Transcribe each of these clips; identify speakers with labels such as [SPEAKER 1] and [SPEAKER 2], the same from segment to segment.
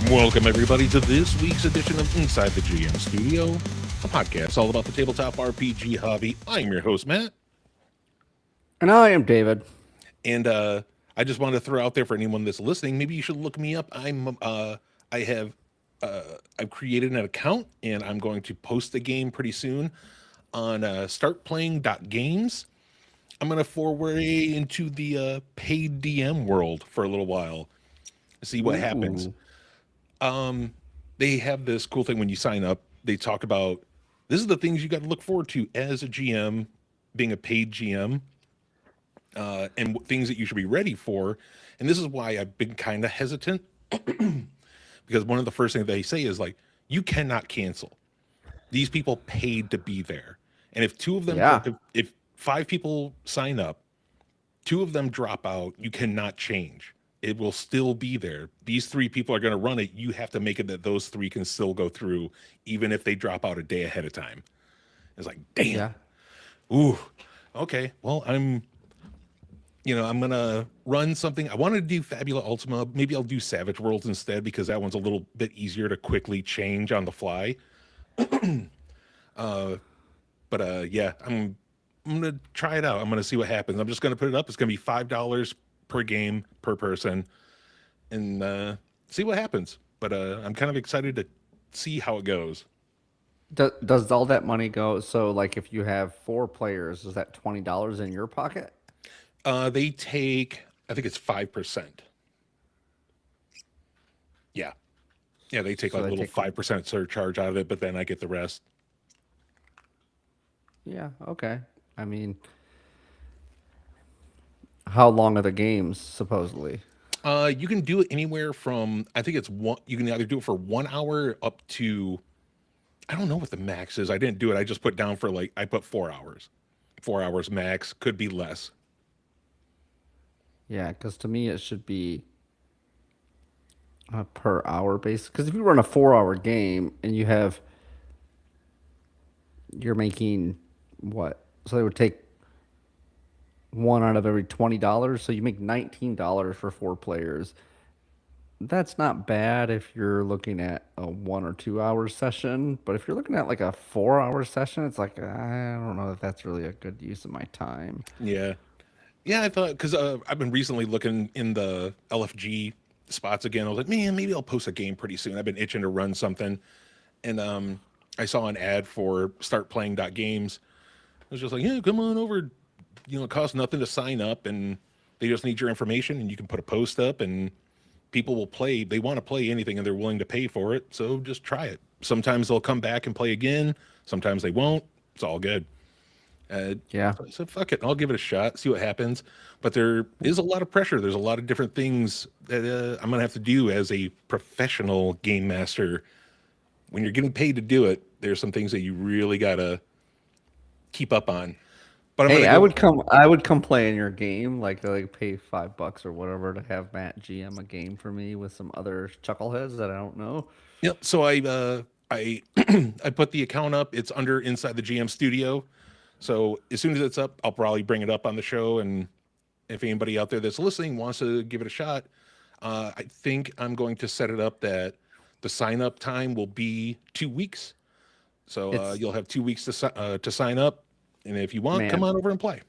[SPEAKER 1] Welcome, everybody, to this week's edition of Inside the GM Studio, a podcast all about the tabletop RPG hobby. I'm your host, Matt.
[SPEAKER 2] And I am David.
[SPEAKER 1] And I just wanted to throw out there for anyone that's listening, maybe you should look me up. I have I've created an account and I'm going to post a game pretty soon on startplaying.games. I'm going to foray into the paid DM world for a little while, see what happens.
[SPEAKER 2] Ooh.
[SPEAKER 1] They have this cool thing when you sign up. They talk about this is the things you got to look forward to as a GM, being a paid GM, and things that you should be ready for. And this is why I've been kind of hesitant because one of the first things they say is like, you cannot cancel. These people paid to be there, and if two of them,
[SPEAKER 2] Yeah.
[SPEAKER 1] if five people sign up, two of them drop out, you cannot change. It will still be there. These three people are going to run it. You have to make it that those three can still go through, even if they drop out a day ahead of time. It's like, damn.
[SPEAKER 2] Yeah.
[SPEAKER 1] Ooh. Okay. Well, I'm gonna run something. I wanted to do Fabula Ultima. Maybe I'll do Savage Worlds instead because that one's a little bit easier to quickly change on the fly. Yeah, I'm gonna try it out. I'm gonna see what happens. I'm just gonna put it up. It's gonna be $5 per game per person, and see what happens. But I'm kind of excited to see how it goes.
[SPEAKER 2] Does all that money go? So, like, if you have four players, is that $20 in your pocket?
[SPEAKER 1] They take, I think it's 5%. Yeah, yeah, they take
[SPEAKER 2] So
[SPEAKER 1] like a
[SPEAKER 2] they
[SPEAKER 1] little
[SPEAKER 2] take,
[SPEAKER 1] 5% surcharge out of it, but then I get the rest.
[SPEAKER 2] yeah, okay. I mean, how long are the games, supposedly?
[SPEAKER 1] You can do it anywhere from I think it's one. You can either do it for 1 hour up to I don't know what the max is. I didn't do it. I just put down for like I put 4 hours. 4 hours max. Could be less.
[SPEAKER 2] Yeah, because to me, it should be a per hour basis. Because if you run a 4 hour game and you're making what? So they would take one out of every $20. So you make $19 for four players. That's not bad if you're looking at a 1 or 2 hour session, but if you're looking at like a 4 hour session, it's like I don't know if that's really a good use of my time.
[SPEAKER 1] Yeah, yeah. I thought because I've been recently looking in the LFG spots again. I was like, man, maybe I'll post a game pretty soon. I've been itching to run something, and I saw an ad for startplaying.games. I was just like, yeah, come on over. It costs nothing to sign up, and they just need your information, and you can put a post up, and people will play. They want to play anything, and they're willing to pay for it. So just try it. Sometimes they'll come back and play again. Sometimes they won't. It's all good.
[SPEAKER 2] Yeah.
[SPEAKER 1] So I said, fuck it. I'll give it a shot, see what happens. But there is a lot of pressure. There's a lot of different things that I'm going to have to do as a professional game master. When you're getting paid to do it, there's some things that you really got to keep up on. But I'm going
[SPEAKER 2] Hey,
[SPEAKER 1] to
[SPEAKER 2] I
[SPEAKER 1] go.
[SPEAKER 2] would come. I would come play in your game, like pay $5 or whatever to have Matt GM a game for me with some other chuckleheads that I don't know.
[SPEAKER 1] Yep. So I I put the account up. It's under Inside the GM Studio. So as soon as it's up, I'll probably bring it up on the show. And if anybody out there that's listening wants to give it a shot, I think I'm going to set it up that the sign up time will be 2 weeks. So
[SPEAKER 2] It's
[SPEAKER 1] you'll have 2 weeks to sign up, and if you want, come
[SPEAKER 2] man,
[SPEAKER 1] on over and play.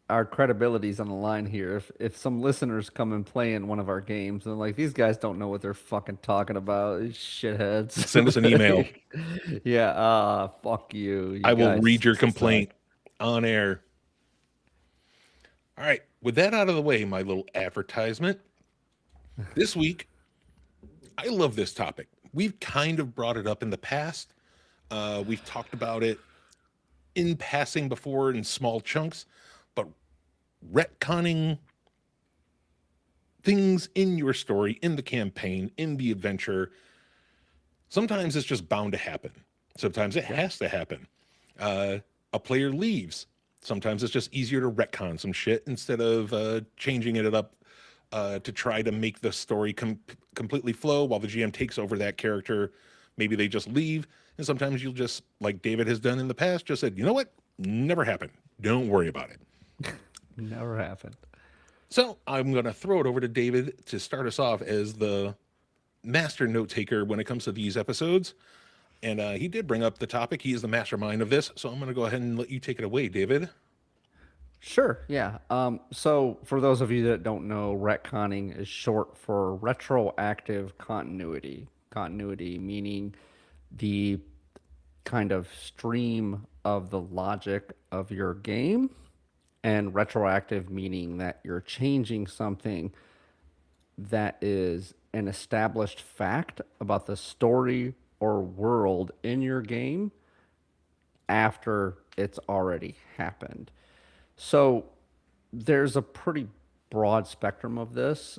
[SPEAKER 2] our credibility's on the line here. If some listeners come and play in one of our games and like these guys don't know what they're fucking talking about, these shitheads.
[SPEAKER 1] Send us an email.
[SPEAKER 2] Yeah, fuck you. You
[SPEAKER 1] I will
[SPEAKER 2] guys
[SPEAKER 1] read your
[SPEAKER 2] suck.
[SPEAKER 1] complaint on air. All right. With that out of the way, my little advertisement. This week, I love this topic. We've kind of brought it up in the past. We've talked about it in passing before in small chunks, but retconning things in your story, in the campaign, in the adventure, sometimes it's just bound to happen. Sometimes it
[SPEAKER 2] Yeah.
[SPEAKER 1] has to happen. A player leaves. Sometimes it's just easier to retcon some shit instead of changing it up to try to make the story completely flow while the GM takes over that character. Maybe they just leave. And sometimes you'll just, like David has done in the past, just said, you know what? Never happened. Don't worry about it.
[SPEAKER 2] Never happened.
[SPEAKER 1] So I'm going to throw it over to David to start us off as the master note taker when it comes to these episodes. And he did bring up the topic. He is the mastermind of this. So I'm going to go ahead and let you take it away, David.
[SPEAKER 2] Sure, yeah. So for those of you that don't know, retconning is short for retroactive continuity. Continuity meaning the kind of stream of the logic of your game, and retroactive meaning that you're changing something that is an established fact about the story or world in your game after it's already happened. So there's a pretty broad spectrum of this,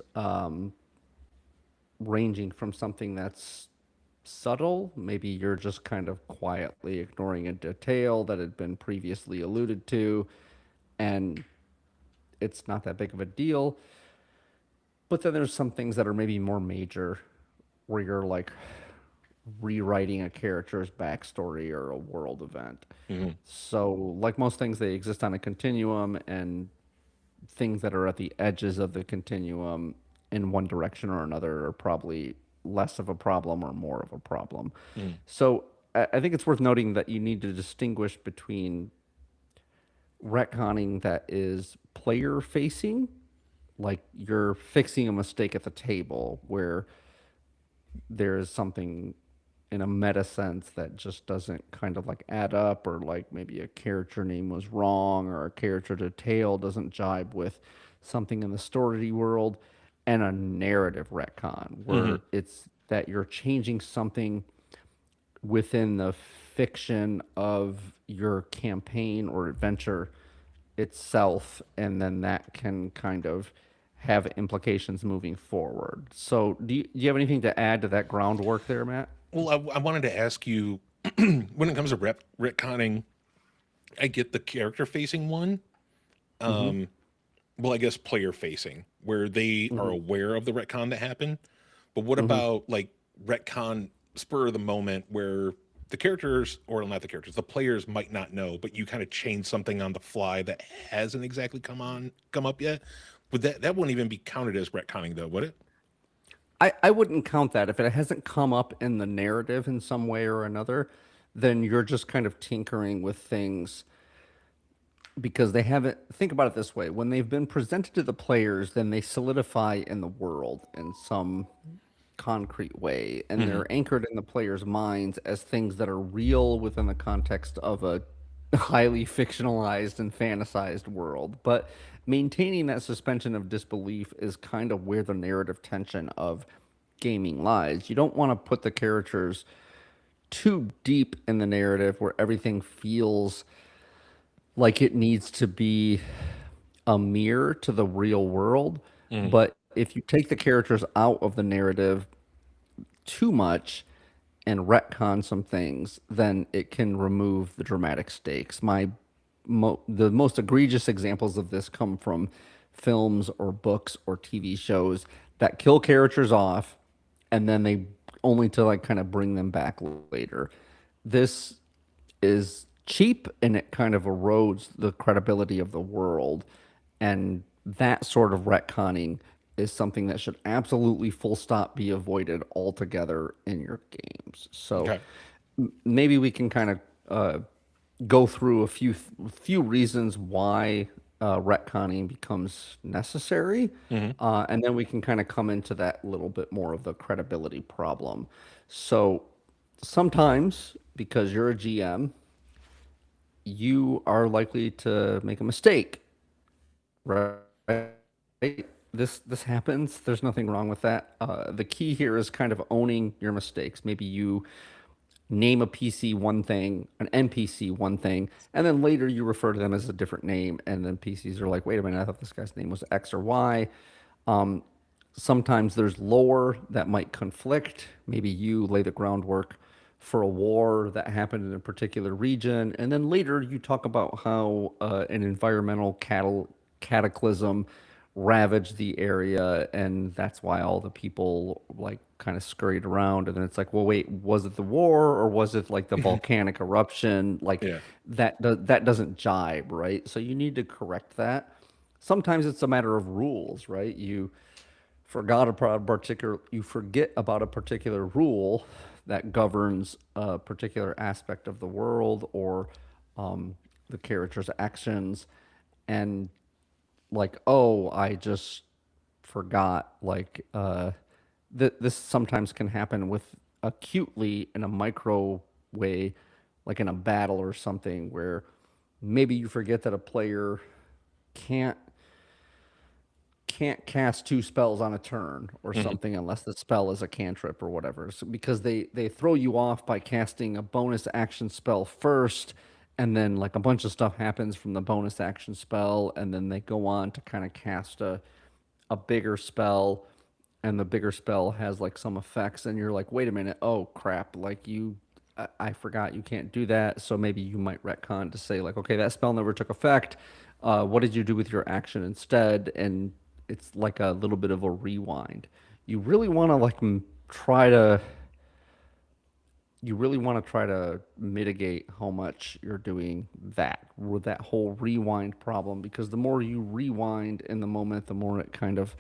[SPEAKER 2] ranging from something that's subtle, maybe you're just kind of quietly ignoring a detail that had been previously alluded to, and it's not that big of a deal. But then there's some things that are maybe more major, where you're like rewriting a character's backstory or a world event.
[SPEAKER 1] Hmm.
[SPEAKER 2] So, like most things, they exist on a continuum, and things that are at the edges of the continuum in one direction or another are probably less of a problem or more of a problem.
[SPEAKER 1] Hmm.
[SPEAKER 2] So, I think it's worth noting that you need to distinguish between retconning that is player facing, like you're fixing a mistake at the table where there is something in a meta sense that just doesn't kind of like add up, or like maybe a character name was wrong or a character detail doesn't jibe with something in the story world, and a narrative retcon
[SPEAKER 1] Hmm.
[SPEAKER 2] where it's that you're changing something within the fiction of your campaign or adventure itself, and then that can kind of have implications moving forward. So, do you have anything to add to that groundwork there, Matt?
[SPEAKER 1] Well, I wanted to ask you when it comes to retconning, I get the character facing one.
[SPEAKER 2] Mm-hmm.
[SPEAKER 1] Well, I guess player facing, where they are
[SPEAKER 2] Mm-hmm.
[SPEAKER 1] aware of the retcon that happened. But what
[SPEAKER 2] Mm-hmm.
[SPEAKER 1] about like retcon spur of the moment where the characters, or not the characters, the players might not know, but you kind of change something on the fly that hasn't exactly come up yet? Would that wouldn't even be counted as retconning though, would it?
[SPEAKER 2] I wouldn't count that if it hasn't come up in the narrative in some way or another. Then you're just kind of tinkering with things because they haven't. Think about it this way: when they've been presented to the players, then they solidify in the world in some concrete way, and
[SPEAKER 1] Hmm.
[SPEAKER 2] they're anchored in the players' minds as things that are real within the context of a highly fictionalized and fantasized world. But maintaining that suspension of disbelief is kind of where the narrative tension of gaming lies. You don't want to put the characters too deep in the narrative where everything feels like it needs to be a mirror to the real world.
[SPEAKER 1] Hmm.
[SPEAKER 2] But if you take the characters out of the narrative too much and retcon some things, then it can remove the dramatic stakes. The most egregious examples of this come from films or books or TV shows that kill characters off, and then they only to like kind of bring them back later. This is cheap, and it kind of erodes the credibility of the world. And that sort of retconning is something that should absolutely full stop be avoided altogether in your games. So
[SPEAKER 1] Okay.
[SPEAKER 2] maybe we can kind of go through a few reasons why retconning becomes necessary,
[SPEAKER 1] Hmm.
[SPEAKER 2] and then we can kind of come into that little bit more of the credibility problem. So sometimes, because you're a GM, you are likely to make a mistake, right? This happens. There's nothing wrong with that. The key here is kind of owning your mistakes. Maybe you name a PC one thing, an NPC one thing, and then later you refer to them as a different name, and then PCs are like, wait a minute, I thought this guy's name was X or Y. Um, Sometimes there's lore that might conflict. Maybe you lay the groundwork for a war that happened in a particular region, and then later you talk about how an environmental cataclysm ravaged the area, and that's why all the people like kind of scurried around. And then it's like, well, wait, was it the war or was it like the volcanic eruption? Like
[SPEAKER 1] Yeah.
[SPEAKER 2] that doesn't jibe, right? So you need to correct that. Sometimes it's a matter of rules, right? You you forget about a particular rule that governs a particular aspect of the world or um, the character's actions, and like, oh, I just forgot. Like, this sometimes can happen with acutely in a micro way, like in a battle or something, where maybe you forget that a player can't can't cast two spells on a turn or
[SPEAKER 1] Hmm.
[SPEAKER 2] something unless the spell is a cantrip or whatever. So, because they throw you off by casting a bonus action spell first, and then like a bunch of stuff happens from the bonus action spell, and then they go on to kind of cast a bigger spell, and the bigger spell has like some effects, and you're like, wait a minute, oh crap, like I forgot you can't do that. So maybe you might retcon to say like, okay, that spell never took effect. What did you do with your action instead? And it's like a little bit of a rewind. You really want to try to you really want to try to mitigate how much you're doing that with that whole rewind problem, because the more you rewind in the moment, the more it kind of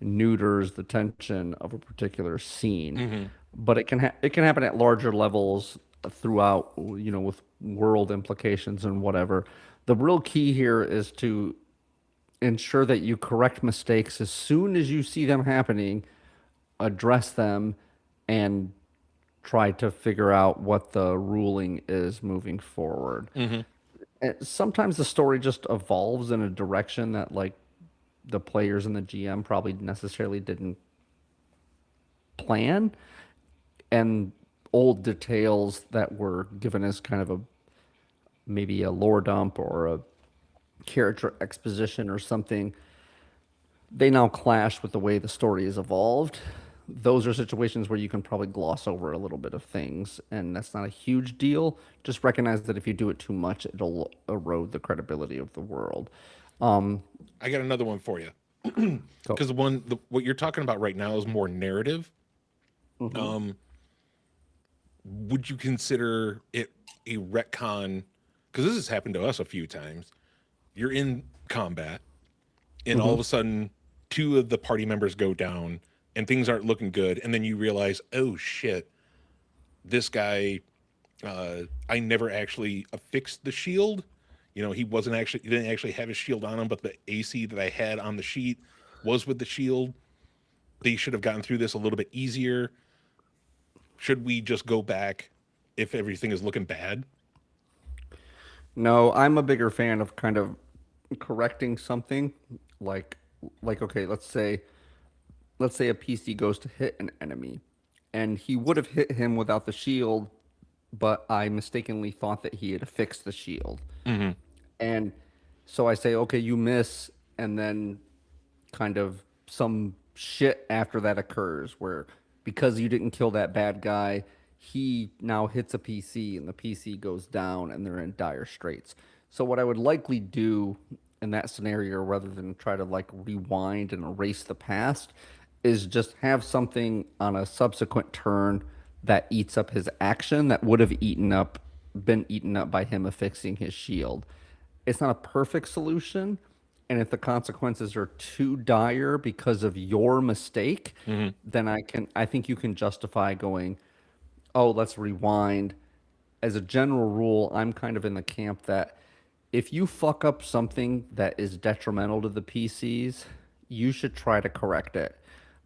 [SPEAKER 2] neuters the tension of a particular scene.
[SPEAKER 1] Hmm.
[SPEAKER 2] But it can happen at larger levels throughout, with world implications and whatever. The real key here is to ensure that you correct mistakes as soon as you see them happening, address them, and try to figure out what the ruling is moving forward.
[SPEAKER 1] Hmm.
[SPEAKER 2] And sometimes the story just evolves in a direction that like the players and the GM probably necessarily didn't plan, and old details that were given as kind of a maybe a lore dump or a character exposition or something, they now clash with the way the story is evolved. Those are situations where you can probably gloss over a little bit of things, and that's not a huge deal. Just recognize that if you do it too much, it'll erode the credibility of the world. Um,
[SPEAKER 1] I got another one for you.
[SPEAKER 2] go.
[SPEAKER 1] Because what you're talking about right now is more narrative.
[SPEAKER 2] Hmm.
[SPEAKER 1] Um, would you consider it a retcon? Because this has happened to us a few times. You're in combat, and all
[SPEAKER 2] Hmm.
[SPEAKER 1] of a sudden, two of the party members go down, and things aren't looking good. And then you realize, oh shit, this guy, I never actually affixed the shield. He didn't actually have his shield on him, but the AC that I had on the sheet was with the shield. They should have gotten through this a little bit easier. Should we just go back if everything is looking bad?
[SPEAKER 2] No, I'm a bigger fan of kind of correcting something like okay, let's say a PC goes to hit an enemy, and he would have hit him without the shield, but I mistakenly thought that he had fixed the shield.
[SPEAKER 1] Hmm.
[SPEAKER 2] And so I say, okay, you miss, and then kind of some shit after that occurs where because you didn't kill that bad guy, he now hits a PC and the PC goes down and they're in dire straits. So what I would likely do in that scenario, rather than try to like rewind and erase the past, is just have something on a subsequent turn that eats up his action that would have been eaten up by him affixing his shield. It's not a perfect solution, and if the consequences are too dire because of your mistake,
[SPEAKER 1] Hmm.
[SPEAKER 2] then I think you can justify going, oh, let's rewind. As a general rule, I'm kind of in the camp that if you fuck up something that is detrimental to the PCs, you should try to correct it.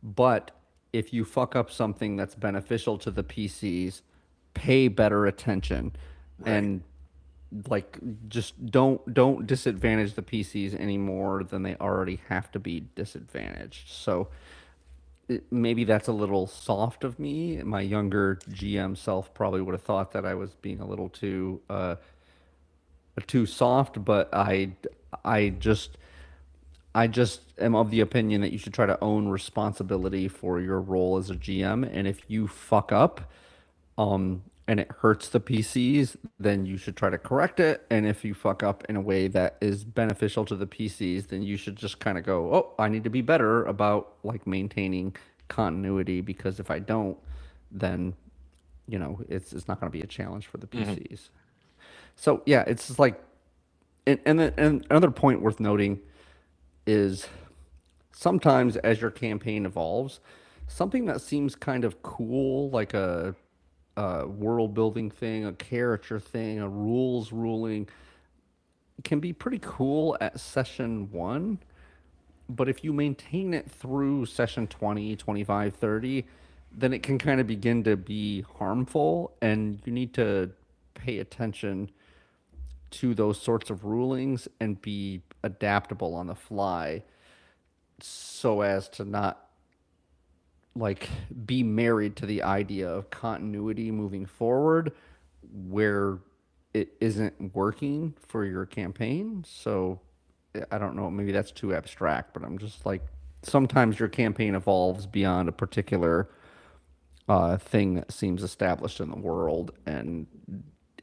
[SPEAKER 2] But if you fuck up something that's beneficial to the PCs, pay better attention,
[SPEAKER 1] Right.
[SPEAKER 2] and like just don't disadvantage the PCs any more than they already have to be disadvantaged. So maybe that's a little soft of me. My younger GM self probably would have thought that I was being a little too soft, but I just I just am of the opinion that you should try to own responsibility for your role as a GM, and if you fuck up, and it hurts the PCs, then you should try to correct it. And if you fuck up in a way that is beneficial to the PCs, then you should just kind of go, "Oh, I need to be better about like maintaining continuity, because if I don't, then it's not going to be a challenge for the
[SPEAKER 1] Hmm.
[SPEAKER 2] PCs." So yeah, it's just like, and another point worth noting is sometimes as your campaign evolves, something that seems kind of cool, like a world building thing, a character thing, a rules ruling, can be pretty cool at session one. But if you maintain it through session 20, 25, 30, then it can kind of begin to be harmful, and you need to pay attention to those sorts of rulings and be adaptable on the fly so as to not like be married to the idea of continuity moving forward where it isn't working for your campaign. So I don't know, maybe that's too abstract, but I'm just like sometimes your campaign evolves beyond a particular thing that seems established in the world, and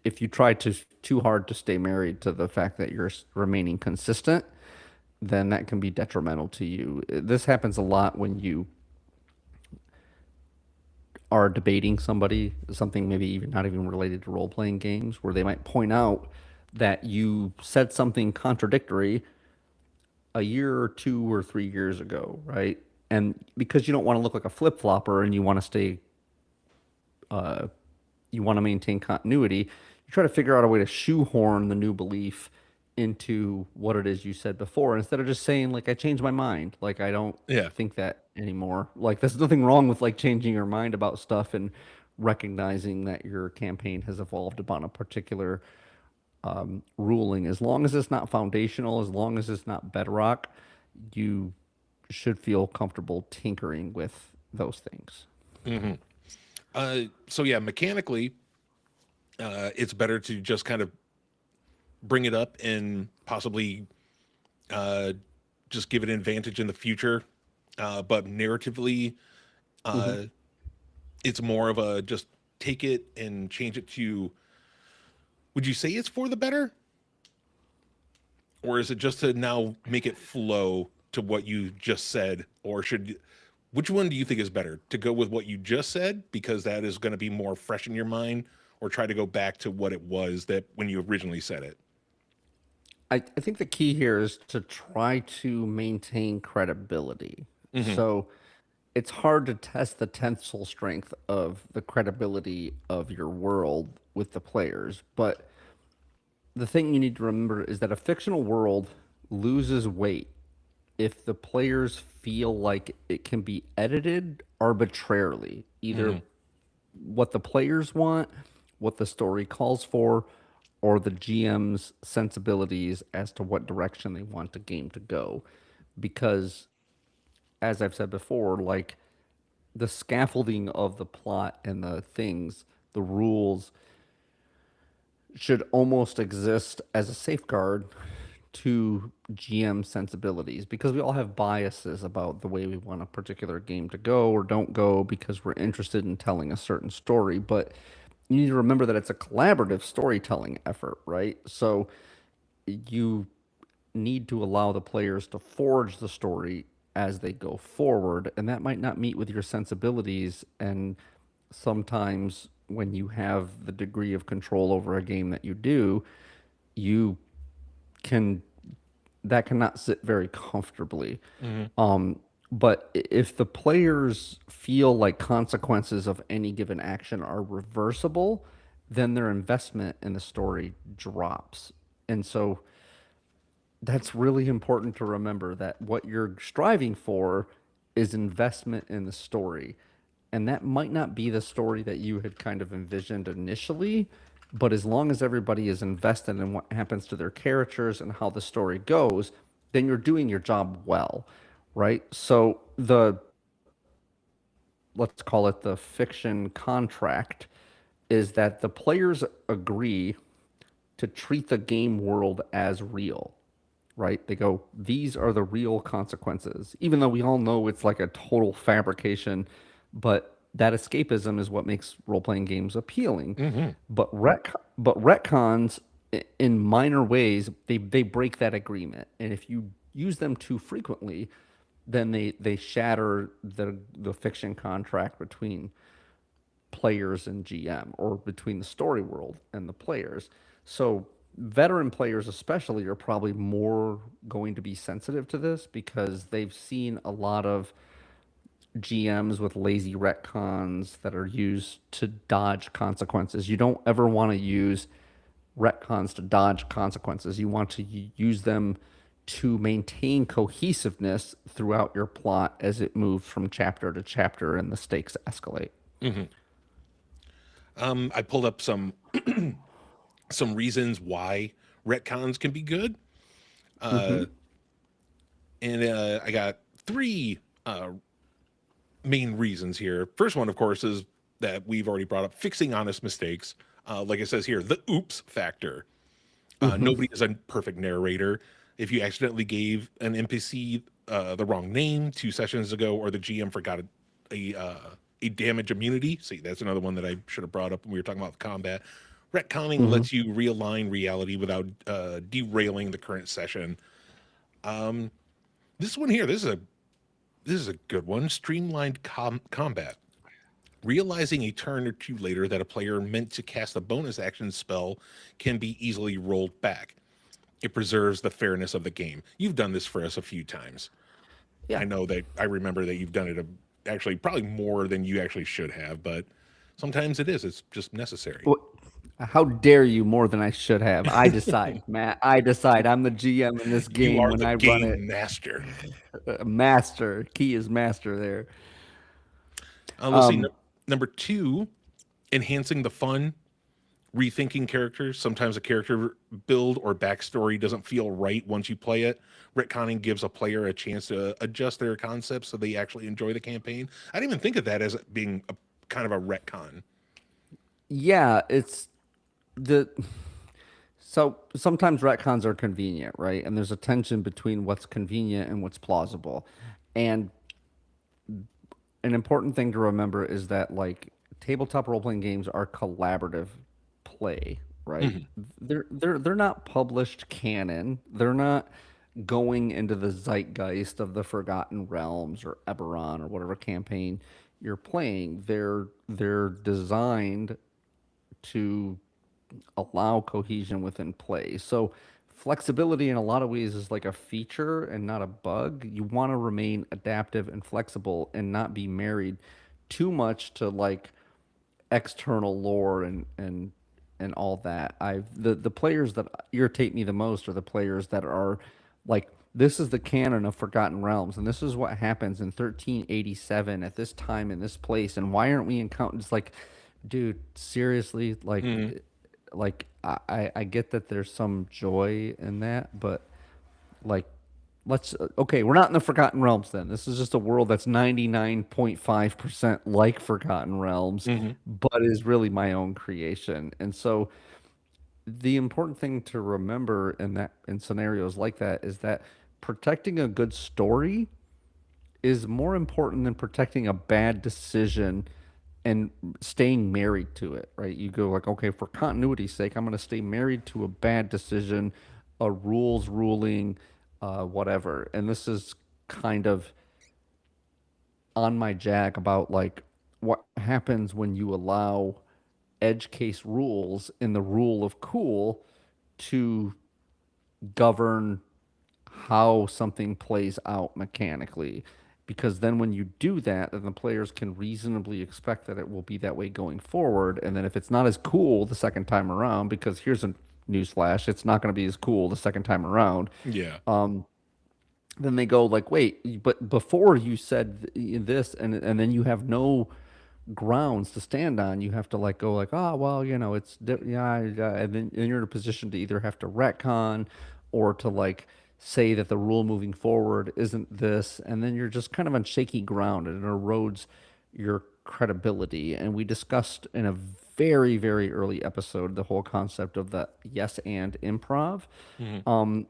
[SPEAKER 2] if you try to too hard to stay married to the fact that you're remaining consistent, then that can be detrimental to you. This happens a lot when you are debating somebody, something maybe even not even related to role playing games, where they might point out that you said something contradictory a year or 2 or 3 years ago, right? And because you don't want to look like a flip flopper and you want to stay, you want to maintain continuity, you try to figure out a way to shoehorn the new belief into what it is you said before instead of just saying like I changed my mind, like I don't
[SPEAKER 1] Yeah.
[SPEAKER 2] think that anymore. Like there's nothing wrong with like changing your mind about stuff and recognizing that your campaign has evolved upon a particular ruling. As long as it's not foundational, as long as it's not bedrock, you should feel comfortable tinkering with those things.
[SPEAKER 1] So yeah, mechanically, it's better to just kind of bring it up and possibly uh, just give it an advantage in the future. But narratively,
[SPEAKER 2] Hmm.
[SPEAKER 1] uh, it's more of a just take it and change it to. Would you say it's for the better, or is it just to now make it flow to what you just said, or should? Which one do you think is better? To go with what you just said because that is going to be more fresh in your mind, or try to go back to what it was that when you originally said it?
[SPEAKER 2] I think the key here is to try to maintain credibility.
[SPEAKER 1] Hmm.
[SPEAKER 2] So it's hard to test the tensile strength of the credibility of your world with the players. But the thing you need to remember is that a fictional world loses weight if the players feel like it can be edited arbitrarily, either
[SPEAKER 1] Hmm.
[SPEAKER 2] what the players want, what the story calls for, or the GM's sensibilities as to what direction they want the game to go. Because, as I've said before, like the scaffolding of the plot and the things, the rules should almost exist as a safeguard to GM sensibilities because we all have biases about the way we want a particular game to go or don't go because we're interested in telling a certain story. But you need to remember that it's a collaborative storytelling effort, right? So you need to allow the players to forge the story as they go forward, and that might not meet with your sensibilities. And sometimes when you have the degree of control over a game that you do, you can that cannot sit very comfortably.
[SPEAKER 1] Hmm.
[SPEAKER 2] But if the players feel like consequences of any given action are reversible, then their investment in the story drops. And so that's really important to remember that what you're striving for is investment in the story. And that might not be the story that you had kind of envisioned initially, but as long as everybody is invested in what happens to their characters and how the story goes, then you're doing your job well, right? So let's call it the fiction contract is that the players agree to treat the game world as real, right? They go, these are the real consequences, even though we all know it's like a total fabrication, but that escapism is what makes role playing games appealing.
[SPEAKER 1] Hmm.
[SPEAKER 2] But retcons, in minor ways, they break that agreement, and if you use them too frequently, then they shatter the fiction contract between players and GM or between the story world and the players. So veteran players especially are probably more going to be sensitive to this because they've seen a lot of GMs with lazy retcons that are used to dodge consequences. You don't ever want to use retcons to dodge consequences. You want to use them to maintain cohesiveness throughout your plot as it moves from chapter to chapter and the stakes escalate.
[SPEAKER 1] Hmm. I pulled up some reasons why retcons can be good,
[SPEAKER 2] Mm-hmm.
[SPEAKER 1] and I got three main reasons here. First one, of course, is that we've already brought up fixing honest mistakes. Like it says here, the oops factor.
[SPEAKER 2] Mm-hmm.
[SPEAKER 1] Nobody is a perfect narrator. If you accidentally gave an NPC the wrong name 2 sessions ago, or the GM forgot a damage immunity, see, that's another one that I should have brought up when we were talking about combat. Retconning
[SPEAKER 2] Mm-hmm.
[SPEAKER 1] lets you realign reality without derailing the current session. This one here, this is a good one. Streamlined combat. Realizing a turn or two later that a player meant to cast a bonus action spell can be easily rolled back. It preserves the fairness of the game. You've done this for us a few times.
[SPEAKER 2] Yeah.
[SPEAKER 1] I know that I remember that you've done it actually probably more than you actually should have, but sometimes it is. It's just necessary.
[SPEAKER 2] How dare you more than I should have? I decide, Matt. I decide. I'm the GM in this
[SPEAKER 1] You
[SPEAKER 2] game
[SPEAKER 1] are
[SPEAKER 2] when
[SPEAKER 1] the
[SPEAKER 2] I run it.
[SPEAKER 1] game master.
[SPEAKER 2] Master. Key is master there.
[SPEAKER 1] Let's see. Number two, enhancing the fun, rethinking characters. Sometimes a character build or backstory doesn't feel right once you play it. Retconning gives a player a chance to adjust their concepts so they actually enjoy the campaign. I didn't even think of that as being a kind of a retcon.
[SPEAKER 2] Yeah, it's the so sometimes retcons are convenient, right? And there's a tension between what's convenient and what's plausible. And an important thing to remember is that like tabletop role playing games are collaborative play, right?
[SPEAKER 1] Mhm.
[SPEAKER 2] They're not published canon. They're not going into the zeitgeist of the Forgotten Realms or Eberron or whatever campaign you're playing. They're designed to allow cohesion within play. So flexibility in a lot of ways is like a feature and not a bug. You want to remain adaptive and flexible and not be married too much to like external lore and all that. The players that irritate me the most are the players that are like this is the canon of Forgotten Realms and this is what happens in 1387 at this time in this place and why aren't we encountering it's like dude seriously
[SPEAKER 1] Mhm.
[SPEAKER 2] like I get that there's some joy in that but like let's okay we're not in the Forgotten Realms then this is just a world that's 99.5% like Forgotten Realms
[SPEAKER 1] Mhm.
[SPEAKER 2] but is really my own creation and so the important thing to remember in that in scenarios like that is that protecting a good story is more important than protecting a bad decision and staying married to it, right? You go like, okay, for continuity's sake, I'm going to stay married to a bad decision, a rules ruling, whatever. And this is kind of on my jack about like what happens when you allow edge case rules in the rule of cool to govern how something plays out mechanically. Because then when you do that, then the players can reasonably expect that it will be that way going forward. And then if it's not as cool the second time around, because here's a newsflash, it's not going to be as cool the second time around,
[SPEAKER 1] Yeah.
[SPEAKER 2] then they go like, wait, but before you said this, and then you have no grounds to stand on. You have to like go like, oh well, you know, yeah, and then you're in a position to either have to retcon or to like say that the rule moving forward isn't this, and then you're just kind of on shaky ground and it erodes your credibility. And we discussed in a very early episode the whole concept of the yes and improv.
[SPEAKER 1] Mhm.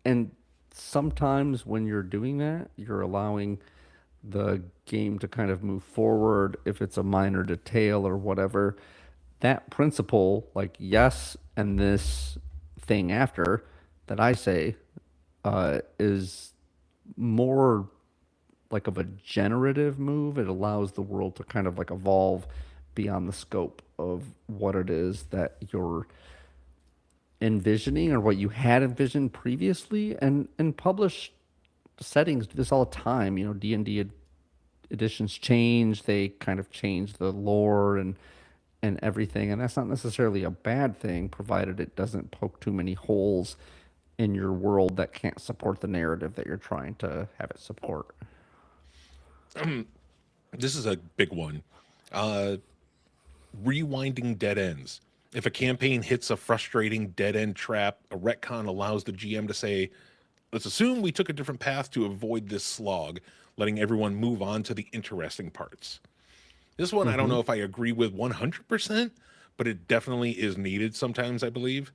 [SPEAKER 2] And sometimes when you're doing that, you're allowing the game to kind of move forward if it's a minor detail or whatever. That principle, like yes, and this thing after that I say, is more like of a generative move. It allows the world to kind of like evolve beyond the scope of what it is that you're envisioning or what you had envisioned previously, and publish settings do this all the time. You know, D&D editions change, they kind of change the lore and everything, and that's not necessarily a bad thing provided it doesn't poke too many holes in your world that can't support the narrative that you're trying to have it support.
[SPEAKER 1] This is a big one. Uh, Rewinding dead ends. If a campaign hits a frustrating dead end trap, a retcon allows the GM to say, let's assume we took a different path to avoid this slog, letting everyone move on to the interesting parts. This one, I don't
[SPEAKER 2] Hmm.
[SPEAKER 1] know if I agree with 100%, but it definitely is needed sometimes, I believe.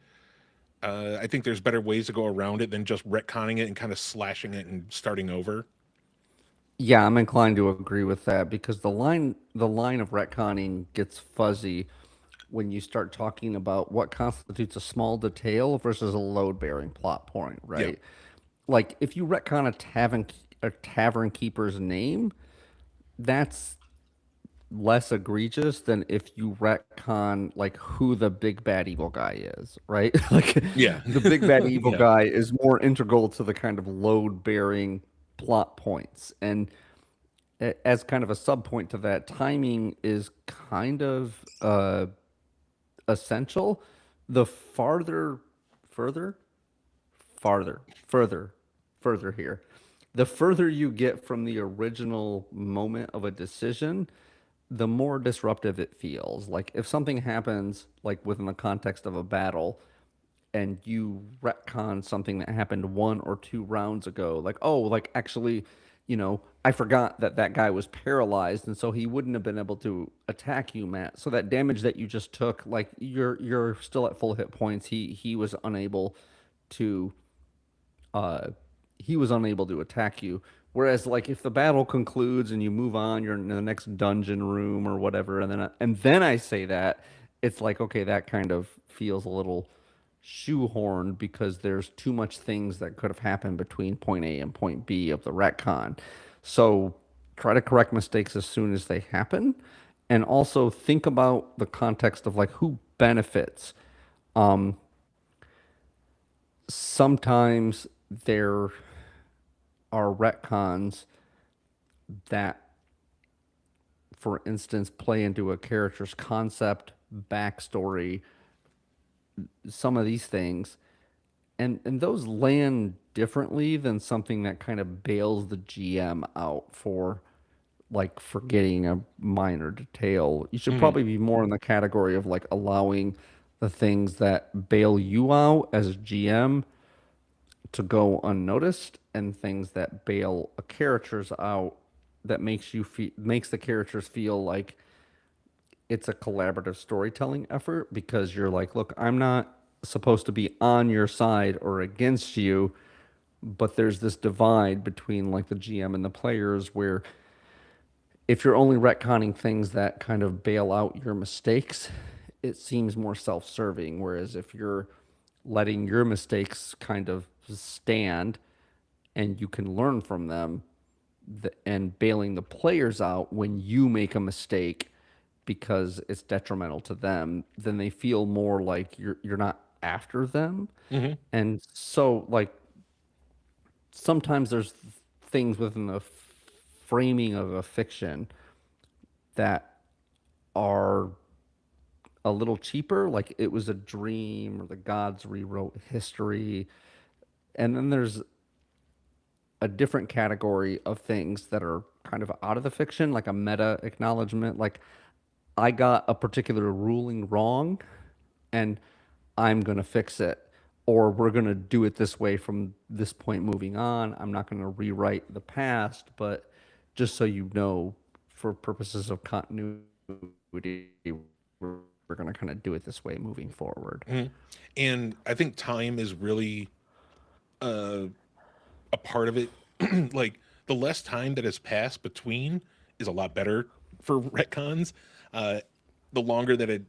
[SPEAKER 1] I think there's better ways to go around it than just retconning it and kind of slashing it and starting over.
[SPEAKER 2] Yeah, I'm inclined to agree with that because the line of retconning gets fuzzy when you start talking about what constitutes a small detail versus a load-bearing plot point,
[SPEAKER 1] Yeah.
[SPEAKER 2] right? Like if you retcon a tavern keeper's name, that's less egregious than if you retcon like who the big bad evil guy is, right? Like
[SPEAKER 1] Yeah.
[SPEAKER 2] the big bad evil
[SPEAKER 1] Yeah.
[SPEAKER 2] guy is more integral to the kind of load-bearing plot points. And as kind of a sub point to that, timing is kind of essential. The further, farther, further here. The further you get from the original moment of a decision, the more disruptive it feels. Like if something happens, like within the context of a battle, and you retcon something that happened 1 or 2 rounds ago, like, oh, like actually, I forgot that that guy was paralyzed, and so he wouldn't have been able to attack you, Matt. So that damage that you just took, like you're still at full hit points. He was unable to uh attack you. Whereas like if the battle concludes and you move on, you're in the next dungeon room or whatever, and then I say that, it's like okay, that kind of feels a little shoehorned because there's too much things that could have happened between point A and point B of the retcon. So try to correct mistakes as soon as they happen, and also think about the context of like who benefits. Um, Sometimes there are retcons that, for instance, play into a character's concept, backstory, some of these things, and those land differently than something that kind of bails the GM out for like forgetting a minor detail. You should
[SPEAKER 1] Mhm.
[SPEAKER 2] probably be more in the category of like allowing the things that bail you out as a GM to go unnoticed, and things that bail a characters out that makes the characters feel like it's a collaborative storytelling effort because you're like, look, I'm not supposed to be on your side or against you, but there's this divide between like the GM and the players where if you're only retconning things that kind of bail out your mistakes, it seems more self-serving. Whereas if you're letting your mistakes kind of stand and you can learn from them, and bailing the players out when you make a mistake because it's detrimental to them, then they feel more like you're not after them.
[SPEAKER 1] Mhm.
[SPEAKER 2] And so like sometimes there's things within the framing of a fiction that are a little cheaper, like it was a dream or the gods rewrote history. And then there's a different category of things that are kind of out of the fiction, like a meta acknowledgement. Like I got a particular ruling wrong and I'm going to fix it. Or we're going to do it this way from this point moving on. I'm not going to rewrite the past, but just so you know, for purposes of continuity, we're going to kind of do it this way moving forward.
[SPEAKER 1] Mhm. And I think time is really uh, a part of it. Like the less time that has passed between is a lot better for retcons. Uh, the longer that it,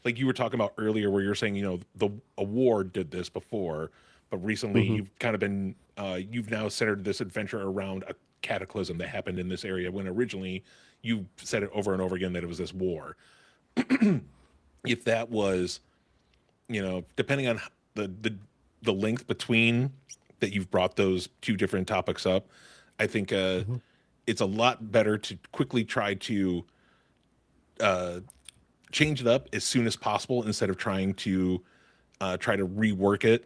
[SPEAKER 1] like you were talking about earlier, where you're saying, the a war did this before, but recently
[SPEAKER 2] Hmm.
[SPEAKER 1] you've kind of been, you've now centered this adventure around a cataclysm that happened in this area when originally you said it over and over again that it was this war. If that was depending on the length between that you've brought those two different topics up, I think
[SPEAKER 2] Mhm.
[SPEAKER 1] it's a lot better to quickly try to uh, change it up as soon as possible instead of try to rework it.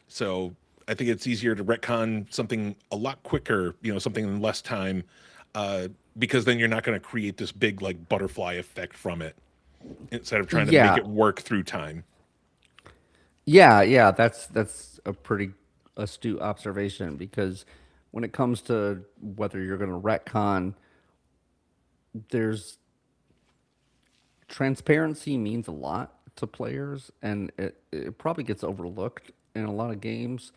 [SPEAKER 1] So I think it's easier to retcon something a lot quicker, something in less time, uh, because then you're not going to create this big like butterfly effect from it instead of trying to make
[SPEAKER 2] Yeah,
[SPEAKER 1] it work through time.
[SPEAKER 2] yeah. That's a pretty astute observation because when it comes to whether you're going to retcon, there's transparency means a lot to players, and it probably gets overlooked in a lot of games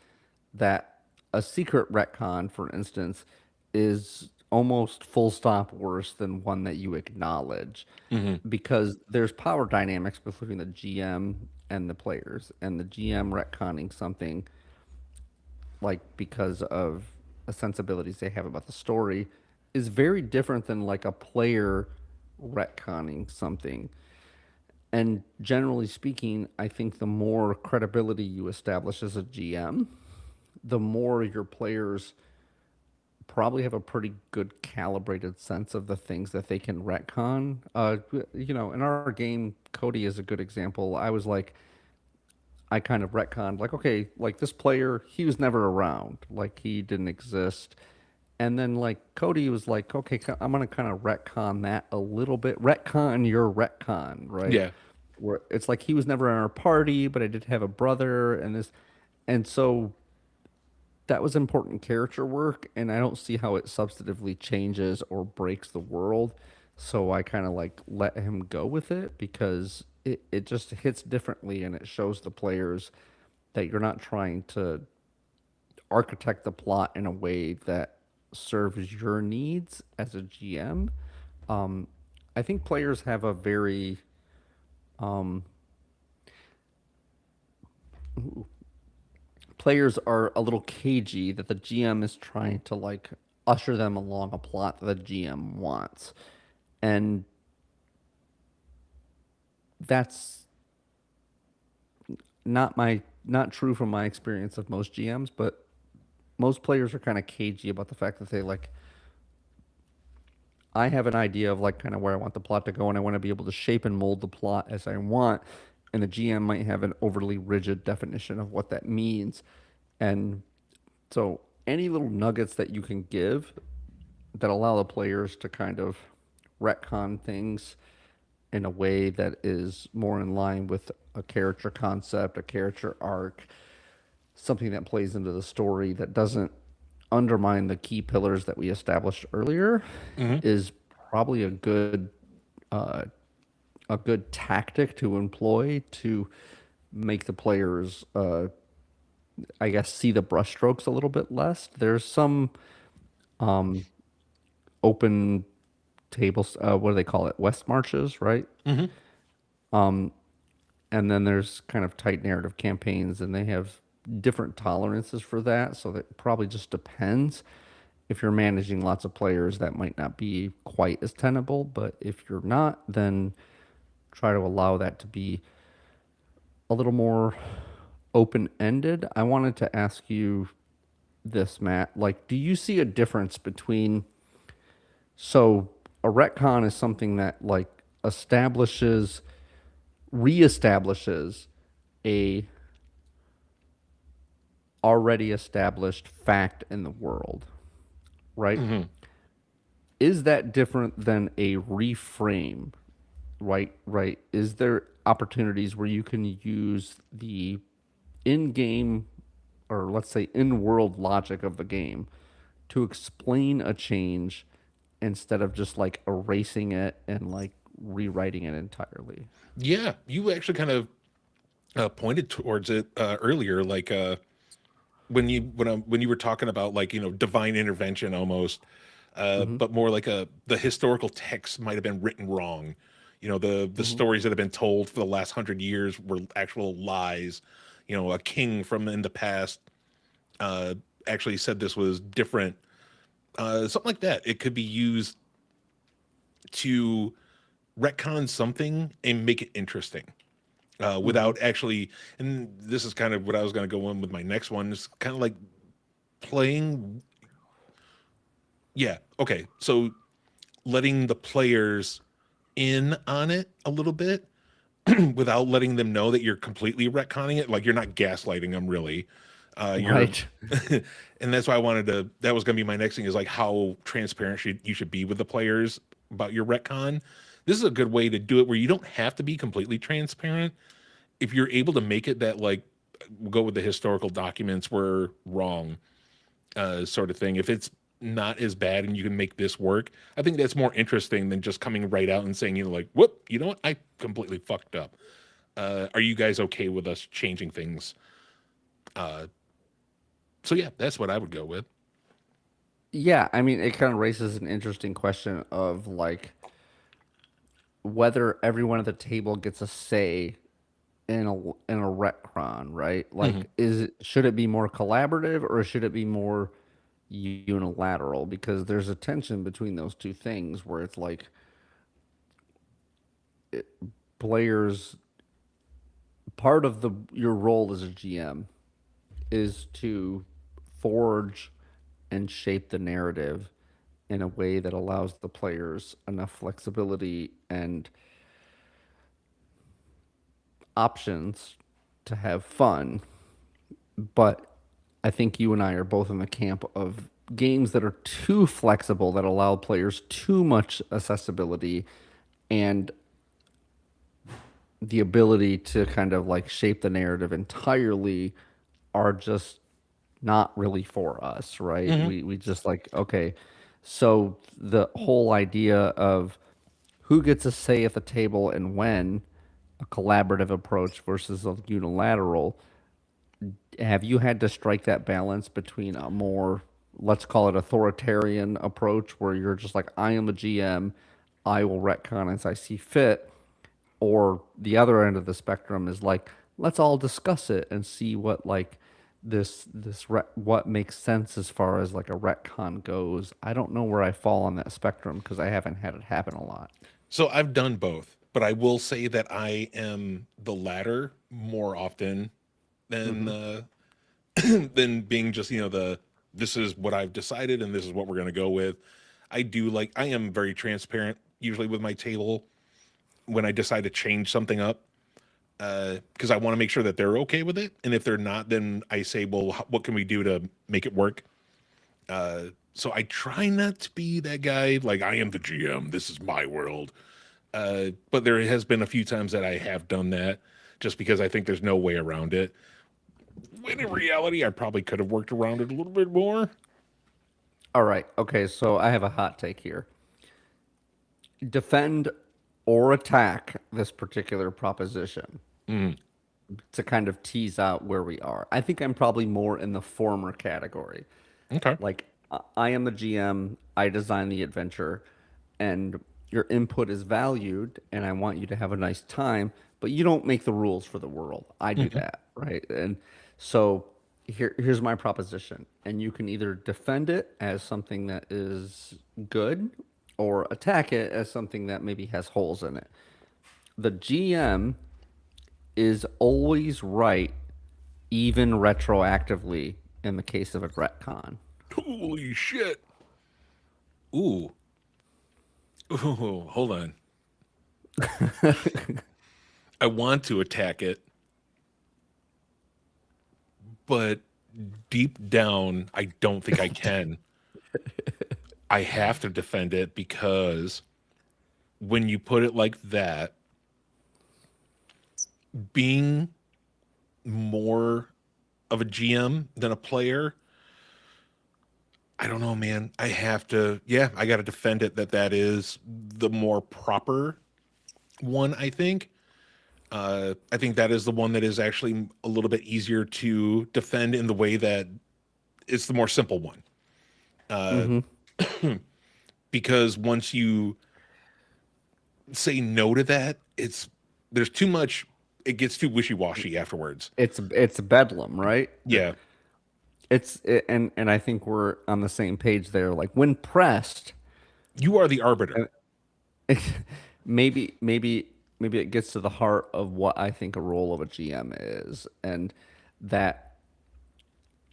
[SPEAKER 2] that a secret retcon, for instance, is almost full stop worse than one that you acknowledge
[SPEAKER 1] Hmm.
[SPEAKER 2] because there's power dynamics between the GM and the players, and the GM retconning something like because of the sensibilities they have about the story is very different than like a player retconning something. And generally speaking, I think the more credibility you establish as a GM, the more your players probably have a pretty good calibrated sense of the things that they can retcon. In our game, Cody is a good example. I kind of retconned, like, okay, like this player, he was never around, like he didn't exist. And then like Cody was like, okay, I'm gonna kind of retcon that a little bit. Retcon your retcon, right?
[SPEAKER 1] Yeah.
[SPEAKER 2] Where it's like he was never in our party, but I did have a brother, and this, and so that was important character work, and I don't see how it substantively changes or breaks the world. So I kind of like let him go with it because it just hits differently and it shows the players that you're not trying to architect the plot in a way that serves your needs as a GM. Um, I think players have a very players are a little cagey that the GM is trying to like usher them along a plot that the GM wants. And that's not true from my experience of most GMs, but most players are kind of cagey about the fact that they like I have an idea of like kind of where I want the plot to go and I want to be able to shape and mold the plot as I want. And the GM might have an overly rigid definition of what that means. And so any little nuggets that you can give that allow the players to kind of retcon things in a way that is more in line with a character concept, a character arc, something that plays into the story that doesn't undermine the key pillars that we established earlier
[SPEAKER 1] Hmm.
[SPEAKER 2] is probably uh, a good tactic to employ to make the players I guess see the brushstrokes a little bit less. There's some open tables. What do they call it? West marches, right?
[SPEAKER 1] Hmm.
[SPEAKER 2] And then there's kind of tight narrative campaigns, and they have different tolerances for that. So that probably just depends. If you're managing lots of players, that might not be quite as tenable. But if you're not, then try to allow that to be a little more open ended. I wanted to ask you this, Matt. Like, do you see a difference between so a retcon is something that like establishes reestablishes a already established fact in the world, right?
[SPEAKER 1] Hmm.
[SPEAKER 2] Is that different than a reframe, right? Right. Is there opportunities where you can use the in-game or let's say in-world logic of the game to explain a change instead of just like erasing it and like rewriting it entirely?
[SPEAKER 1] Yeah, you actually kind of pointed towards it earlier, like when you were talking about like divine intervention almost,
[SPEAKER 2] Mm-hmm.
[SPEAKER 1] but more like the historical text might have been written wrong. The
[SPEAKER 2] Mm-hmm.
[SPEAKER 1] stories that have been told for the last 100 years were actual lies. A king from in the past uh, actually said this was different. Something like that. It could be used to retcon something and make it interesting.
[SPEAKER 2] Hmm.
[SPEAKER 1] without actually. And this is kind of what I was going to go in with my next one. Is kind of like playing. Yeah. Okay. So letting the players in on it a little bit without letting them know that you're completely retconning it. Like you're not gaslighting them really. You're,
[SPEAKER 2] Right.
[SPEAKER 1] and that's why I wanted to. That was going to be my next thing is like how transparent you should be with the players about your retcon. This is a good way to do it where you don't have to be completely transparent. If you're able to make it that like, we'll go with the historical documents were wrong, sort of thing. If it's not as bad and you can make this work, I think that's more interesting than just coming right out and saying, like, whoop, you know what? I completely fucked up. Are you guys okay with us changing things? Uh, so yeah, that's what I would go with.
[SPEAKER 2] Yeah, I mean, it kind of raises an interesting question of like whether everyone at the table gets a say in a retcon, right?
[SPEAKER 1] Hmm.
[SPEAKER 2] Like, should it be more collaborative or should it be more unilateral? Because there's a tension between those two things where it's like players, part of the your role as a GM is to forge and shape the narrative in a way that allows the players enough flexibility and options to have fun. But I think you and I are both in the camp of games that are too flexible, that allow players too much accessibility and the ability to kind of like shape the narrative entirely are just not really for us, right?
[SPEAKER 1] Hmm.
[SPEAKER 2] We just like, okay, so the whole idea of who gets a say at the table and when, a collaborative approach versus a unilateral, have you had to strike that balance between a more, let's call it authoritarian approach where you're just like, I am a GM, I will retcon as I see fit, or the other end of the spectrum is like, let's all discuss it and see what like what makes sense as far as like a retcon goes. I don't know where I fall on that spectrum because I haven't had it happen a lot.
[SPEAKER 1] So I've done both, but I will say that I am the latter more often than
[SPEAKER 2] Hmm.
[SPEAKER 1] than being just the this is what I've decided and this is what we're going to go with. I am very transparent usually with my table when I decide to change something up, because I want to make sure that they're okay with it. And if they're not, then I say, well, what can we do to make it work? So I try not to be that guy. Like I am the GM. This is my world. But there has been a few times that I have done that, just because I think there's no way around it. When in reality, I probably could have worked around it a little bit more.
[SPEAKER 2] All right. Okay. So I have a hot take here. Defend or attack this particular proposition
[SPEAKER 1] Mm,
[SPEAKER 2] to kind of tease out where we are. I think I'm probably more in the former category.
[SPEAKER 1] okay.
[SPEAKER 2] Like, I am the GM, I design the adventure, and your input is valued, and I want you to have a nice time, but you don't make the rules for the world. I do
[SPEAKER 1] Hmm.
[SPEAKER 2] that, right? And so here's my proposition. And you can either defend it as something that is good or attack it as something that maybe has holes in it. The GM is always right, even retroactively in the case of a retcon.
[SPEAKER 1] Holy shit. Ooh. Ooh, hold on. I want to attack it, but deep down, I don't think I can. I have to defend it because when you put it like that, being more of a GM than a player, I don't know, man. I have to, yeah, I got to defend it that is the more proper one, I think. I think that is the one that is actually a little bit easier to defend in the way that it's the more simple one. Uh,
[SPEAKER 2] Hmm.
[SPEAKER 1] because once you say no to that, there's too much, it gets too wishy washy afterwards.
[SPEAKER 2] It's bedlam, right?
[SPEAKER 1] Yeah.
[SPEAKER 2] And I think we're on the same page there. Like when pressed,
[SPEAKER 1] You are the arbiter.
[SPEAKER 2] maybe maybe it gets to the heart of what I think a role of a GM is, and that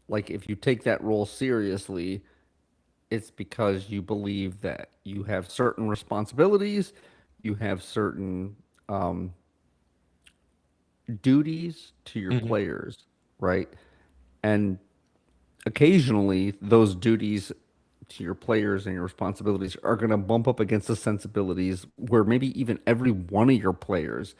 [SPEAKER 2] like if you take that role seriously, it's because you believe that you have certain responsibilities, you have certain duties to your
[SPEAKER 1] Hmm.
[SPEAKER 2] players, right? And occasionally those duties to your players and your responsibilities are going to bump up against the sensibilities where maybe even every one of your players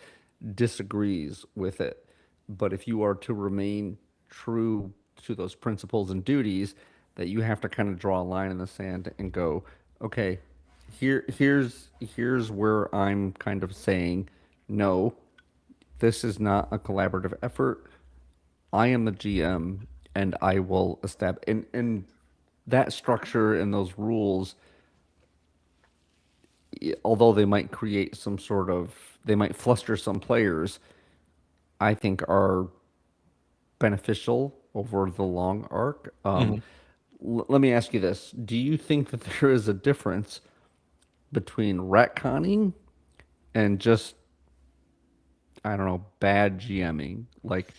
[SPEAKER 2] disagrees with it. But if you are to remain true to those principles and duties, that you have to kind of draw a line in the sand and go, okay, here's where I'm kind of saying no, this is not a collaborative effort. I am the GM and I will establish and that structure and those rules, although they might create some sort of they might fluster some players, I think are beneficial over the long arc.
[SPEAKER 1] Hmm.
[SPEAKER 2] Let me ask you this. Do you think that there is a difference between retconning and just, I don't know, bad GMing? Like,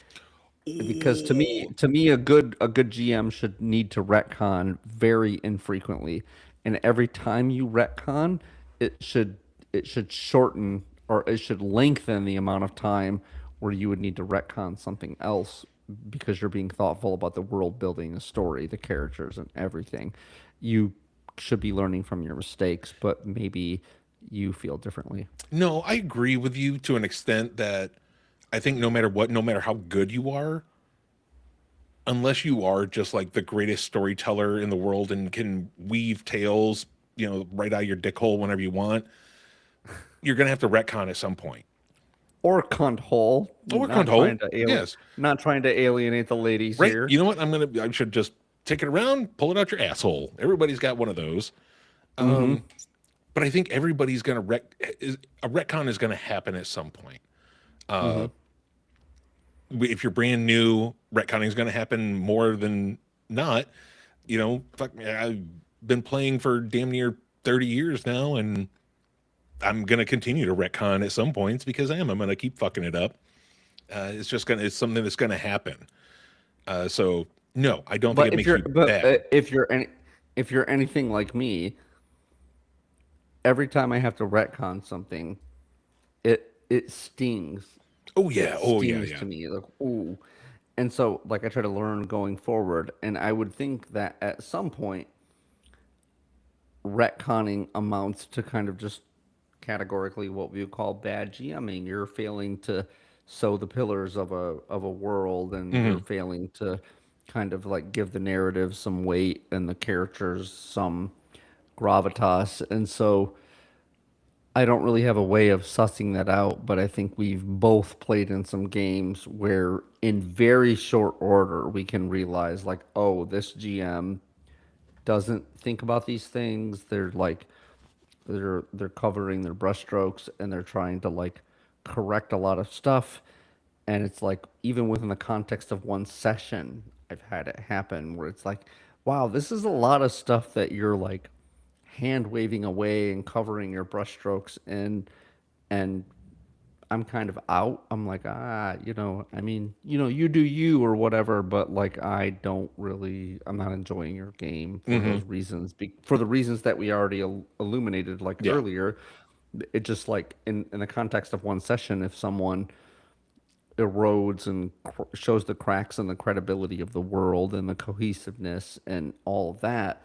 [SPEAKER 2] because
[SPEAKER 1] Ooh.
[SPEAKER 2] to me a good GM should need to retcon very infrequently, and every time you retcon, it should it should shorten or it should lengthen the amount of time where you would need to retcon something else because you're being thoughtful about the world building, the story, the characters, and everything. You should be learning from your mistakes, but maybe you feel differently.
[SPEAKER 1] No, I agree with you to an extent that I think no matter what, no matter how good you are, unless you are just like the greatest storyteller in the world and can weave tales, right out of your dick hole whenever you want, you're gonna have to retcon at some point.
[SPEAKER 2] Or cunt hole,
[SPEAKER 1] Or cunt hole, yes,
[SPEAKER 2] not trying to alienate the ladies
[SPEAKER 1] right.
[SPEAKER 2] here.
[SPEAKER 1] You know what? I should just take it around, pull it out your asshole. Everybody's got one of those.
[SPEAKER 2] Mm-hmm.
[SPEAKER 1] But I think everybody's gonna a retcon is gonna happen at some point.
[SPEAKER 2] Mm-hmm.
[SPEAKER 1] If you're brand new, retconning is gonna happen more than not. Fuck me, I've been playing for damn near 30 years now, and I'm gonna continue to retcon at some points because I'm gonna keep fucking it up. It's something that's gonna happen. So no, I don't think
[SPEAKER 2] But
[SPEAKER 1] it makes you bad.
[SPEAKER 2] if you're anything like me, every time I have to retcon something, it stings.
[SPEAKER 1] Oh yeah,
[SPEAKER 2] It
[SPEAKER 1] oh yeah,
[SPEAKER 2] stings
[SPEAKER 1] yeah.
[SPEAKER 2] to me like ooh. And so like I try to learn going forward, and I would think that at some point retconning amounts to kind of just categorically what we would call bad GMing. You're failing to sow the pillars of a world, and you're
[SPEAKER 1] Hmm.
[SPEAKER 2] failing to kind of like give the narrative some weight and the characters some gravitas. And so I don't really have a way of sussing that out, but I think we've both played in some games where in very short order we can realize like, oh, this GM doesn't think about these things. They're covering their brushstrokes and they're trying to like correct a lot of stuff. And it's like even within the context of one session, I've had it happen where it's like, wow, this is a lot of stuff that you're like hand waving away and covering your brushstrokes and I'm kind of out. I'm like, I mean, you do you or whatever, but like, I'm not enjoying your game for
[SPEAKER 1] Hmm.
[SPEAKER 2] those reasons, for the reasons that we already illuminated like
[SPEAKER 1] Yeah.
[SPEAKER 2] earlier. It just like in the context of one session, if someone erodes and shows the cracks in the credibility of the world and the cohesiveness and all of that,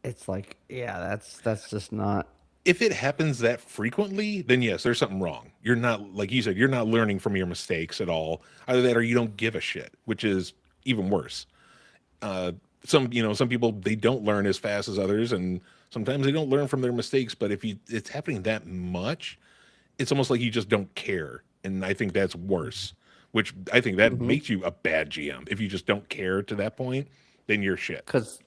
[SPEAKER 2] it's like, yeah, that's just not.
[SPEAKER 1] If it happens that frequently, then yes, there's something wrong. You're not, like you said, you're not learning from your mistakes at all. Either that or you don't give a shit, which is even worse. Uh, some people, they don't learn as fast as others, and sometimes they don't learn from their mistakes. But if it's happening that much, it's almost like you just don't care. And I think that's worse, which I think that
[SPEAKER 2] Mhm.
[SPEAKER 1] makes you a bad GM. If you just don't care to that point, then you're shit.
[SPEAKER 2] Because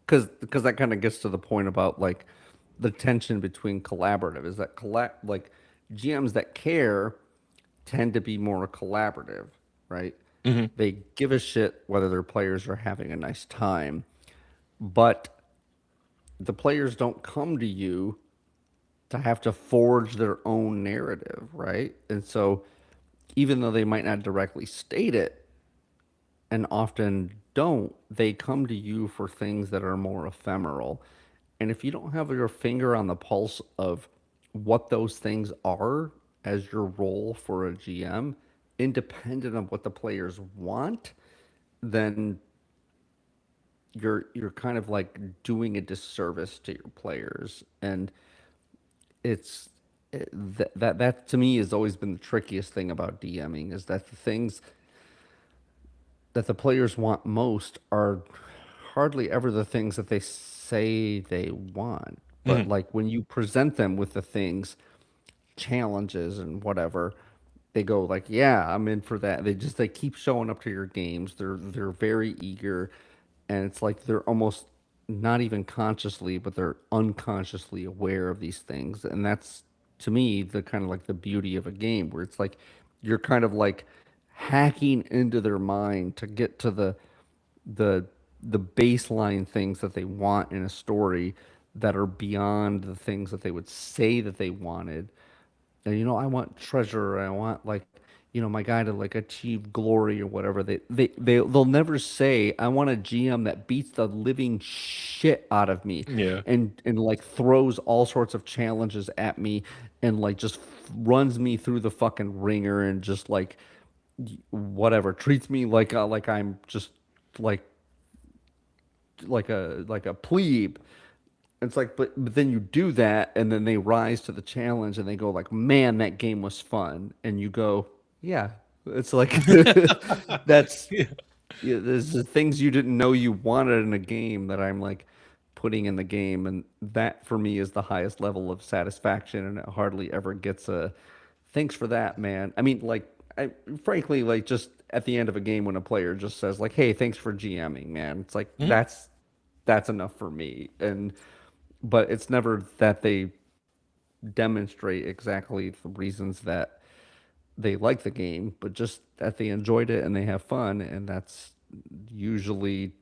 [SPEAKER 2] because that kind of gets to the point about like the tension between collaborative is that like GMs that care tend to be more collaborative, right?
[SPEAKER 1] Hmm.
[SPEAKER 2] They give a shit whether their players are having a nice time, but the players don't come to you to have to forge their own narrative, right? And so even though they might not directly state it, and often don't, they come to you for things that are more ephemeral. And if you don't have your finger on the pulse of what those things are as your role for a GM, independent of what the players want, then you're kind of like doing a disservice to your players. And it's that to me has always been the trickiest thing about DMing is that the things that the players want most are hardly ever the things that they say they want. But
[SPEAKER 1] Mhm.
[SPEAKER 2] like when you present them with the things, challenges and whatever, they go like, "Yeah, I'm in for that." They keep showing up to your games. They're very eager, and it's like they're almost not even consciously, but they're unconsciously aware of these things. And that's to me the kind of like the beauty of a game where it's like you're kind of like hacking into their mind to get to the the baseline things that they want in a story that are beyond the things that they would say that they wanted. And I want treasure. I want like my guy to like achieve glory or whatever. They'll never say I want a GM that beats the living shit out of me
[SPEAKER 1] Yeah.
[SPEAKER 2] and like throws all sorts of challenges at me and like just runs me through the fucking ringer and just like whatever treats me like I'm just like like a plebe. It's like, but then you do that, and then they rise to the challenge, and they go like, "Man, that game was fun." And you go, "Yeah." It's like that's
[SPEAKER 1] Yeah.
[SPEAKER 2] yeah, there's the things you didn't know you wanted in a game that I'm like putting in the game, and that for me is the highest level of satisfaction, and it hardly ever gets a thanks for that, man. I mean, like, frankly, like just at the end of a game when a player just says like, "Hey, thanks for GMing, man." It's like
[SPEAKER 1] Mhm.
[SPEAKER 2] that's enough for me, and but it's never that they demonstrate exactly the reasons that they like the game, but just that they enjoyed it and they have fun, and that's usually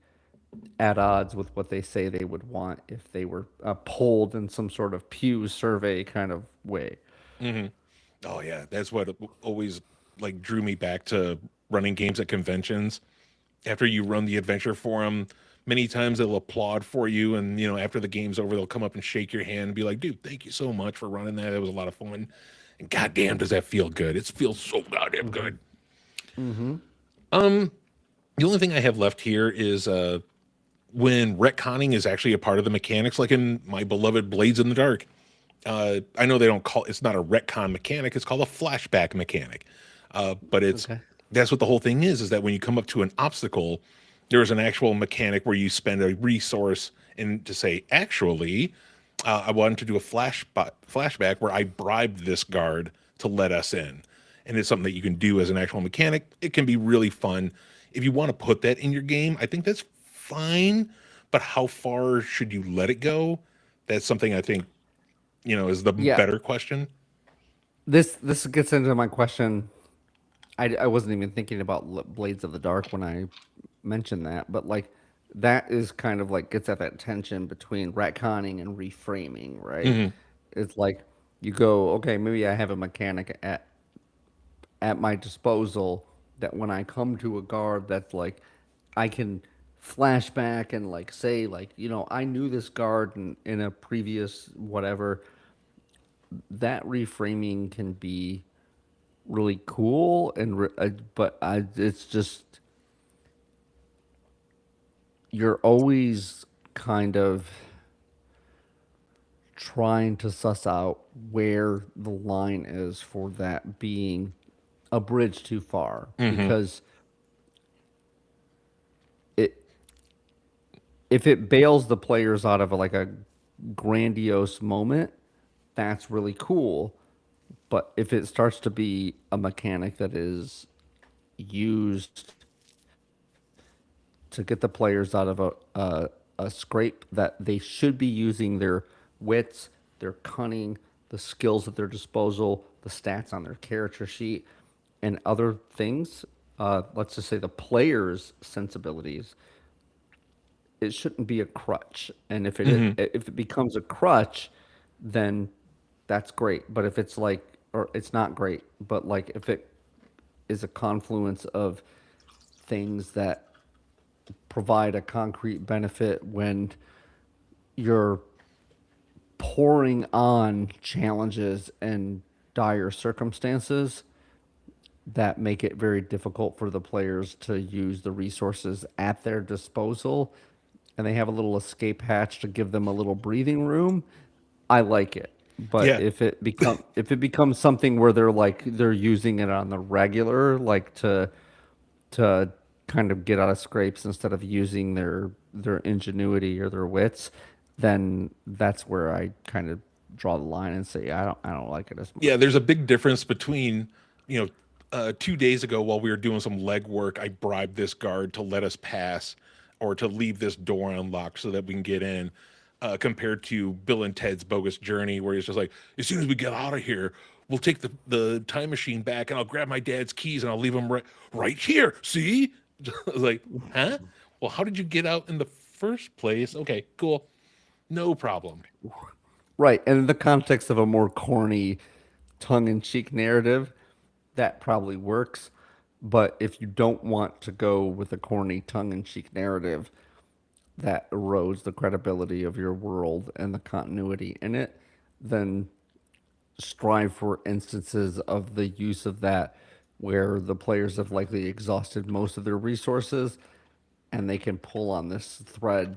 [SPEAKER 2] at odds with what they say they would want if they were polled in some sort of Pew survey kind of way.
[SPEAKER 1] Mhm. Oh yeah, that's what always like drew me back to running games at conventions. After you run the adventure for them, many times they'll applaud for you, and after the game's over, they'll come up and shake your hand and be like, "Dude, thank you so much for running that. That was a lot of fun." And goddamn, does that feel good? It feels so goddamn
[SPEAKER 2] Mm-hmm.
[SPEAKER 1] good.
[SPEAKER 2] Mm-hmm.
[SPEAKER 1] The only thing I have left here is when retconning is actually a part of the mechanics, like in my beloved Blades in the Dark. I know they don't call it's not a retcon mechanic; it's called a flashback mechanic. But it's
[SPEAKER 2] Okay.
[SPEAKER 1] that's what the whole thing is that when you come up to an obstacle, there is an actual mechanic where you spend a resource and to say, actually, I wanted to do a flashback where I bribed this guard to let us in, and it's something that you can do as an actual mechanic. It can be really fun if you want to put that in your game. I think that's fine, but how far should you let it go? That's something I think is the
[SPEAKER 2] Yeah.
[SPEAKER 1] better question.
[SPEAKER 2] This gets into my question. I wasn't even thinking about Blades of the Dark when I mentioned that, but like that is kind of like gets at that tension between retconning and reframing, right?
[SPEAKER 1] Hmm.
[SPEAKER 2] It's like you go, okay, maybe I have a mechanic at my disposal that when I come to a guard that's like I can flash back and like say like, I knew this guard in a previous whatever. That reframing can be really cool but it's just you're always kind of trying to suss out where the line is for that being a bridge too far
[SPEAKER 1] Hmm.
[SPEAKER 2] because it if it bails the players out of like a grandiose moment, that's really cool. But if it starts to be a mechanic that is used to get the players out of a scrape that they should be using their wits, their cunning, the skills at their disposal, the stats on their character sheet, and other things. Let's just say the players' sensibilities. It shouldn't be a crutch, and if
[SPEAKER 1] Hmm.
[SPEAKER 2] it becomes a crutch, then that's great. But if it's like, or it's not great, but like if it is a confluence of things that provide a concrete benefit when you're pouring on challenges and dire circumstances that make it very difficult for the players to use the resources at their disposal, and they have a little escape hatch to give them a little breathing room, I like it. But
[SPEAKER 1] Yeah,
[SPEAKER 2] if it becomes something where they're using it on the regular, like to kind of get out of scrapes instead of using their ingenuity or their wits, then that's where I kind of draw the line and say I don't like it as
[SPEAKER 1] yeah.
[SPEAKER 2] much.
[SPEAKER 1] There's a big difference between, you know, 2 days ago while we were doing some legwork, I bribed this guard to let us pass or to leave this door unlocked so that we can get in. Compared to Bill and Ted's Bogus Journey, where he's just like, as soon as we get out of here, we'll take the time machine back, and I'll grab my dad's keys and I'll leave them right here. See, like, huh? Well, how did you get out in the first place? Okay, cool, no problem.
[SPEAKER 2] Right. And in the context of a more corny, tongue in cheek narrative, that probably works. But if you don't want to go with a corny, tongue in cheek narrative that erodes the credibility of your world and the continuity in it, then strive for instances of the use of that where the players have likely exhausted most of their resources and they can pull on this thread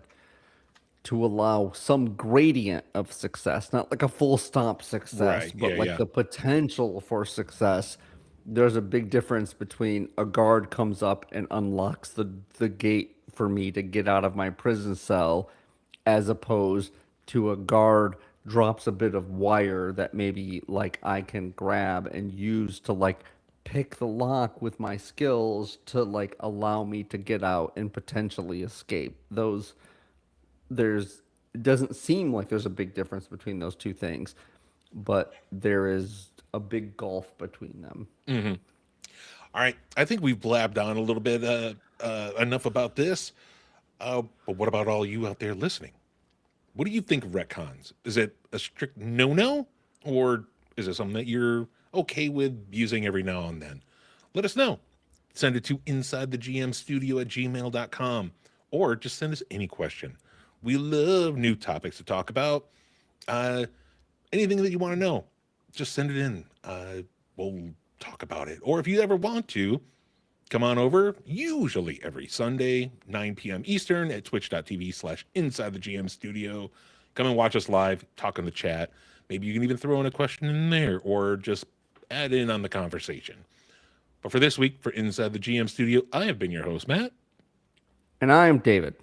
[SPEAKER 2] to allow some gradient of success, not like a full stop success,
[SPEAKER 1] Right?
[SPEAKER 2] but
[SPEAKER 1] Yeah,
[SPEAKER 2] like
[SPEAKER 1] yeah.
[SPEAKER 2] the potential for success. There's a big difference between a guard comes up and unlocks the gate for me to get out of my prison cell, as opposed to a guard drops a bit of wire that maybe like I can grab and use to like pick the lock with my skills to like allow me to get out and potentially escape. Those there's it doesn't seem like there's a big difference between those two things, but there is a big gulf between them.
[SPEAKER 1] All right, I think we've blabbed on a little bit enough about this. But what about all you out there listening? What do you think of retcons? Is it a strict no-no, or is it something that you're okay with using every now and then? Let us know. Send it to inside the GM studio at gmail.com, or just send us any question. We love new topics to talk about. Uh, Anything that you want to know, just send it in. We'll talk about it. Or if you ever want to, come on over, usually every Sunday, 9 p.m. Eastern at twitch.tv/ inside the GM studio. Come and watch us live, talk in the chat. Maybe you can even throw in a question in there or just add in on the conversation. But for this week, for Inside the GM studio, I have been your host, Matt.
[SPEAKER 2] And I am David.